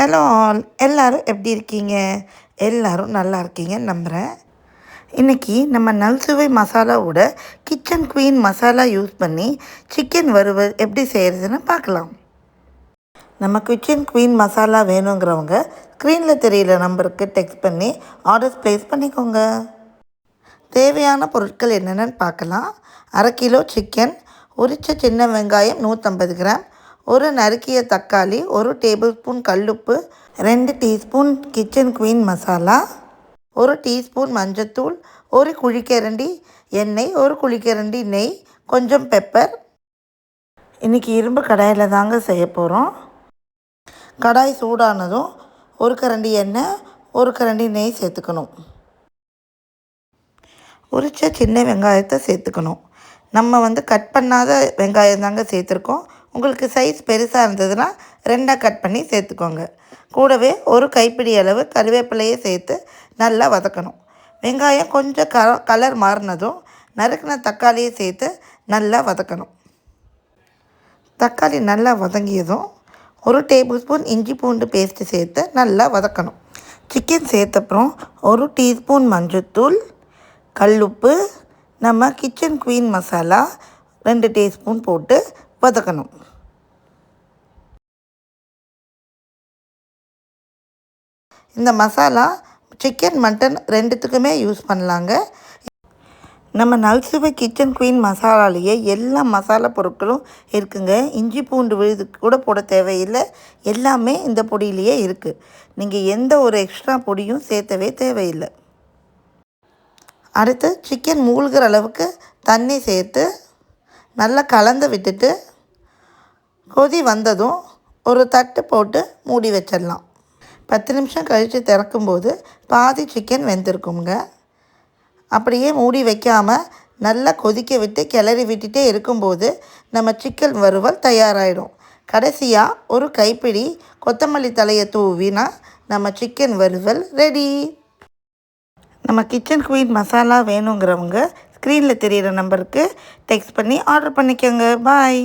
Hello all, எல்லோரும் எப்படி இருக்கீங்க? எல்லோரும் நல்லா இருக்கீங்கன்னு நம்புகிறேன். இன்றைக்கி நம்ம நல்சுவை மசாலாவோட கிச்சன் குயின் மசாலா யூஸ் பண்ணி சிக்கன் வறுவல் எப்படி செய்கிறதுன்னு பார்க்கலாம். நம்ம கிச்சன் குயின் மசாலா வேணுங்கிறவங்க ஸ்க்ரீனில் தெரியிற நம்பருக்கு டெக்ஸ்ட் பண்ணி ஆர்டர்ஸ் ப்ளேஸ் பண்ணிக்கோங்க. தேவையான பொருட்கள் என்னென்னு பார்க்கலாம். 1/2 கிலோ சிக்கன், உரித்த சின்ன வெங்காயம் 150 கிராம், ஒரு நறுக்கிய தக்காளி, 1 டேபிள் ஸ்பூன் கல்லுப்பு, 2 teaspoon kitchen queen masala, 1 teaspoon மஞ்சத்தூள், 1 குழிக்கரண்டி எண்ணெய், 1 குழிக்கரண்டி நெய், கொஞ்சம் பெப்பர். இன்றைக்கி இரும்பு கடாயில் தாங்க செய்ய போகிறோம். கடாய் சூடானதும் 1 கரண்டி எண்ணெய், 1 கரண்டி நெய் சேர்த்துக்கணும். உரித்த சின்ன வெங்காயத்தை சேர்த்துக்கணும். நம்ம கட் பண்ணாத வெங்காயம் தாங்க சேர்த்துருக்கோம். உங்களுக்கு சைஸ் பெருசாக இருந்ததுன்னா 2ஆக கட் பண்ணி சேர்த்துக்கோங்க. கூடவே 1 கைப்பிடி அளவு கருவேப்பிலையை சேர்த்து நல்லா வதக்கணும். வெங்காயம் கொஞ்சம் கலர் மாறினதும் நறுக்கின தக்காளியை சேர்த்து நல்லா வதக்கணும். தக்காளி நல்லா வதங்கியதும் 1 டேபிள் ஸ்பூன் இஞ்சி பூண்டு பேஸ்ட்டு சேர்த்து நல்லா வதக்கணும். சிக்கன் சேர்த்தப்புறம் 1 டீஸ்பூன் மஞ்சத்தூள், கல்லுப்பு, நம்ம கிச்சன் குயின் மசாலா 2 டீஸ்பூன் போட்டு வதக்கணும். இந்த மசாலா சிக்கன் மட்டன் ரெண்டுத்துக்குமே யூஸ் பண்ணலாங்க. நம்ம நல்சுவை கிச்சன் குயின் மசாலாலேயே எல்லா மசாலா பொருட்களும் இருக்குங்க. இஞ்சி பூண்டு விழுது கூட போட தேவையில்லை, எல்லாமே இந்த பொடியிலேயே இருக்குது. நீங்கள் எந்த ஒரு எக்ஸ்ட்ரா பொடியும் சேர்த்தவே தேவையில்லை. அடுத்து சிக்கன் மூழ்கிற அளவுக்கு தண்ணி சேர்த்து நல்லா கலந்து விட்டுட்டு கொதி வந்ததும் ஒரு தட்டு போட்டு மூடி வச்சிடலாம். 10 நிமிஷம் கழித்து திறக்கும்போது பாதி சிக்கன் வெந்திருக்குங்க. அப்படியே மூடி வைக்காமல் நல்லா கொதிக்க விட்டு கிளறி விட்டுட்டே இருக்கும்போது நம்ம சிக்கன் வறுவல் தயாராகிடும். கடைசியாக ஒரு கைப்பிடி கொத்தமல்லி தலையை தூவினா நம்ம சிக்கன் வறுவல் ரெடி. நம்ம கிச்சன் குயின் மசாலா வேணுங்கிறவங்க ஸ்க்ரீனில் தெரிகிற நம்பருக்கு டெக்ஸ்ட் பண்ணி ஆர்டர் பண்ணிக்கோங்க. பாய்.